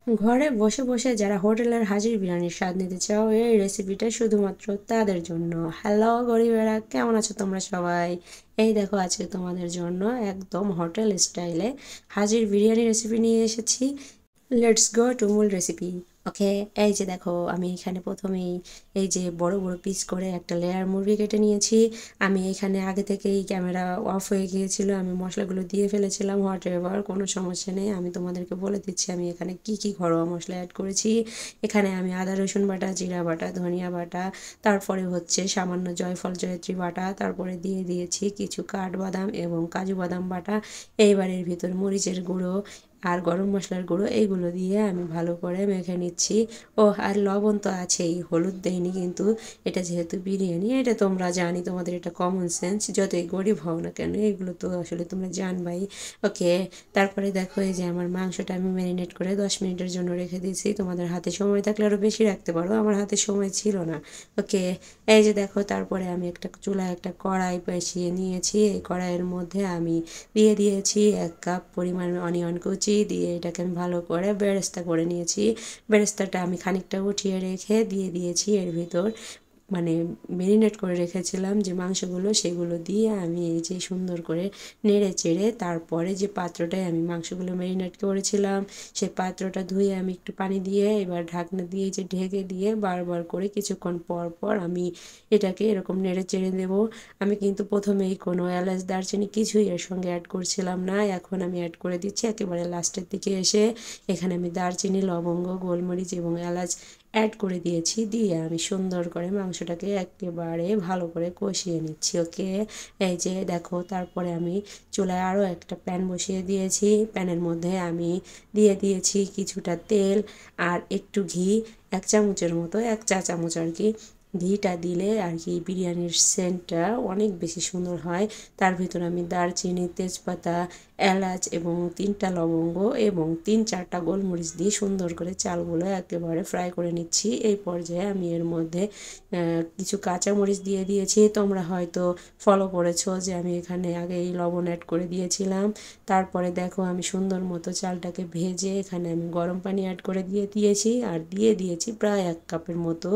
ঘরে বসে বসে যারা হোটেলের হাজির বিরিয়ানির স্বাদ নিতে চাও, এই রেসিপিটা শুধুমাত্র তাদের জন্য। হ্যালো গরিবেরা, কেমন আছো তোমরা সবাই? এই দেখো, আজকে তোমাদের জন্য একদম হোটেল স্টাইলে হাজির বিরিয়ানি রেসিপি নিয়ে এসেছি। লেটস গো টু মূল রেসিপি। ওকে, এই যে দেখো, আমি এখানে প্রথমেই এই যে বড় বড় পিস করে একটা লেয়ার মুরগি কেটে নিয়েছি। আমি এখানে আগে থেকেই ক্যামেরা অফ হয়ে গিয়েছিল, আমি মশলাগুলো দিয়ে ফেলেছিলাম। হোয়াট এভার, কোনো সমস্যা নেই, আমি তোমাদেরকে বলে দিচ্ছি আমি এখানে কি কি ঘরোয়া মশলা অ্যাড করেছি। এখানে আমি আদা রসুন বাটা, জিরা বাটা, ধনিয়া বাটা, তারপরে হচ্ছে সামান্য জয়ফল জয়ত্রী বাটা, তারপরে দিয়ে দিয়েছি কিছু কাঠবাদাম এবং কাজু বাদাম বাটা। এইবারের ভিতর মরিচের গুঁড়ো আর গরম মশলার গুঁড়ো এইগুলো দিয়ে আমি ভালো করে মেখে নিচ্ছি। ও আর লবণ তো আছেই, হলুদ দেয়নি কিন্তু, এটা যেহেতু বিরিয়ানি, এটা তোমরা জানি, তোমাদের এটা কমন সেন্স, যতই গরিব হও না কেন এগুলো তো আসলে তোমরা জানবাই। ওকে, তারপরে দেখো এই যে আমার মাংসটা আমি ম্যারিনেট করে 10 মিনিটের জন্য রেখে দিয়েছি। তোমাদের হাতে সময় থাকলে আরও বেশি রাখতে পারো, আমার হাতে সময় ছিল না। ওকে, এই যে দেখো, তারপরে আমি একটা চুলায় একটা কড়াই বসিয়ে নিয়েছি। এই কড়াইয়ের মধ্যে আমি দিয়ে দিয়েছি 1 কাপ পরিমাণ অনিয়ন কুচি, দিয়ে এটাকে আমি ভালো করে বেরেস্তা করে নিয়েছি। বেরেস্তাটা আমি খানিকটা উঠিয়ে রেখে দিয়ে দিয়েছি এর ভিতর, মানে মেরিনেট করে রেখেছিলাম যে মাংসগুলো, সেগুলো দিয়ে আমি এই যে সুন্দর করে নেড়ে চেড়ে, তারপরে যে পাত্রটায় আমি মাংসগুলো মেরিনেট করেছিলাম সেই পাত্রটা ধুয়ে আমি একটু পানি দিয়ে এবার ঢাকনা দিয়ে যে ঢেকে দিয়ে বারবার করে কিছুক্ষণ পর পর আমি এটাকে এরকম নেড়ে চেড়ে দেবো। আমি কিন্তু প্রথমেই কোনো এলাচ দারচিনি কিছুই এর সঙ্গে অ্যাড করছিলাম না, এখন আমি অ্যাড করে দিচ্ছি একেবারে লাস্টের দিকে এসে। এখানে আমি দারচিনি, লবঙ্গ, গোলমরিচ এবং এলাচ অ্যাড করে দিয়েছি, দিয়ে আমি সুন্দর করে মাংসটাকে একেবারে ভালো করে কষিয়ে নিচ্ছি। ওকে, এই যে দেখো, তারপরে আমি চুলায় আরও একটা প্যান বসিয়ে দিয়েছি। প্যানের মধ্যে আমি দিয়ে দিয়েছি কিছুটা তেল আর একটু ঘি, 1 চামচের মতো, 1 চা চামচ আর কি। ঘিটা দিলে আর কি বিরিয়ানির সেন্টটা অনেক বেশি সুন্দর হয়। তার ভিতর আমি দারচিনি, তেজপাতা, এলাচ এবং 3টা লবঙ্গ এবং 3-4টা গোলমরিচ দিয়ে সুন্দর করে চালগুলো একেবারে ফ্রাই করে নিচ্ছি। এই পর্যায়ে আমি এর মধ্যে কিছু কাঁচামরিচ দিয়ে দিয়েছি। তোমরা হয়তো ফলো করেছো যে আমি এখানে আগেই লবণ অ্যাড করে দিয়েছিলাম। তারপরে দেখো, আমি সুন্দর মতো চালটাকে ভেজে এখানে আমি গরম পানি অ্যাড করে দিয়েছি, আর দিয়ে দিয়েছি প্রায় 1 কাপের মতো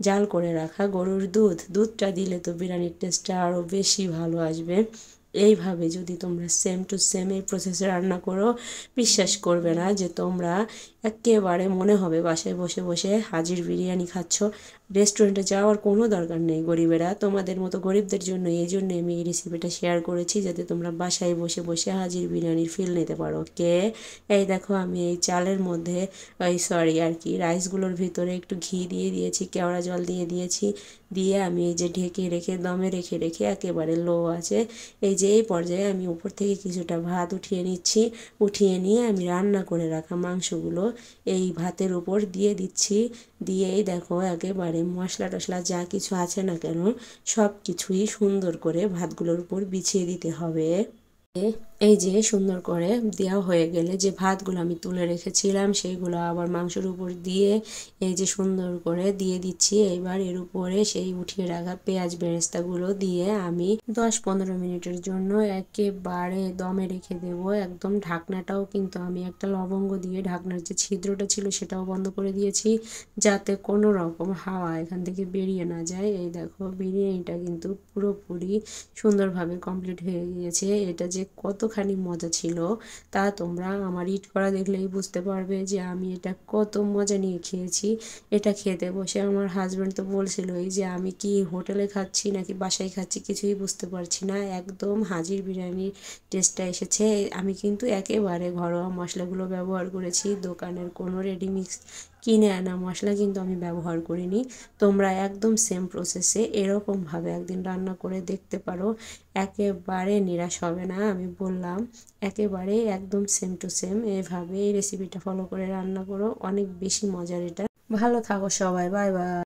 জাল করে রাখা গরুর দুধ। দুধটা দিলে তো বিরিয়ানির টেস্টটা আরও বেশি ভালো আসবে। এইভাবে যদি তোমরা সেম টু সেম এই প্রসেসে রান্না করো, বিশ্বাস করবে না যে তোমরা একেবারে মনে হবে বাসায় বসে বসে হাজির বিরিয়ানি খাচ্ছ। রেস্টুরেন্টে যাওয়ার কোনো দরকার নেই গরিবেরা, তোমাদের মতো গরিবদের জন্য এই জন্য আমি এই রেসিপিটা শেয়ার করেছি, যাতে তোমরা বাসায় বসে বসে হাজির বিরিয়ানির ফিল নিতে পারো। কে, এই দেখো, আমি এই চালের মধ্যে, ওই সরি আর কি, রাইসগুলোর ভিতরে একটু ঘি দিয়ে দিয়েছি, কেওড়া জল দিয়ে দিয়েছি, দিয়ে আমি এই যে ঢেকে রেখে দমে রেখে রেখে একেবারে লো আছে, এই যে এই পর্যায়ে আমি উপর থেকে কিছুটা ভাত উঠিয়ে নিচ্ছি। উঠিয়ে নিয়ে আমি রান্না করে রাখা মাংসগুলো এই ভাতের উপর দিয়ে দিচ্ছি। দিয়েই দেখো, একেবারে মশলা টশলা যা কিছু আছে না কেন সব কিছুই সুন্দর করে ভাতগুলোর উপর বিছিয়ে দিতে হবে। এই যে সুন্দর করে দেওয়া হয়ে গেলে যে ভাতগুলো আমি তুলে রেখেছিলাম সেইগুলো আবার মাংসের উপর দিয়ে এই যে সুন্দর করে দিয়ে দিচ্ছি। এইবার এর উপরে সেই উঠিয়ে রাখা পেঁয়াজ বেরেস্তাগুলো দিয়ে আমি 10-15 মিনিটের জন্য একেবারে দমে রেখে দেব। একদম ঢাকনাটাও কিন্তু আমি একটা লবঙ্গ দিয়ে ঢাকনার যে ছিদ্রটা ছিল সেটাও বন্ধ করে দিয়েছি, যাতে কোনো রকম হাওয়া এখান থেকে বেরিয়ে না যায়। এই দেখো, বিরিয়ানিটা কিন্তু পুরোপুরি সুন্দরভাবে কমপ্লিট হয়ে গিয়েছে। এটা যে কতখানি মজা ছিল তা তোমরা আমার ইট করা দেখলেই বুঝতে পারবে যে আমি এটা কত মজা নিয়ে খেয়েছি। এটা খেতে বসে আমার হাজব্যান্ড তো বলছিলই যে আমি কি হোটেলে খাচ্ছি নাকি বাসায় খাচ্ছি কিছুই বুঝতে পারছি না, একদম হাজির বিরিয়ানির টেস্টটা এসেছে। আমি কিন্তু একেবারে ঘরোয়া মশলাগুলো ব্যবহার করেছি, দোকানের কোনো রেডিমিক্স কিনে আনা মশলা কিন্তু আমি ব্যবহার করিনি। তোমরা একদম সেম প্রসেসে এরকমভাবে একদিন রান্না করে দেখতে পারো, একেবারে নিরাশ হবে না, আমি বললাম। একেবারে একদম সেম টু সেম এভাবে এই রেসিপিটা ফলো করে রান্না করো, অনেক বেশি মজার এটা। ভালো থাকো সবাই, বাই বাই।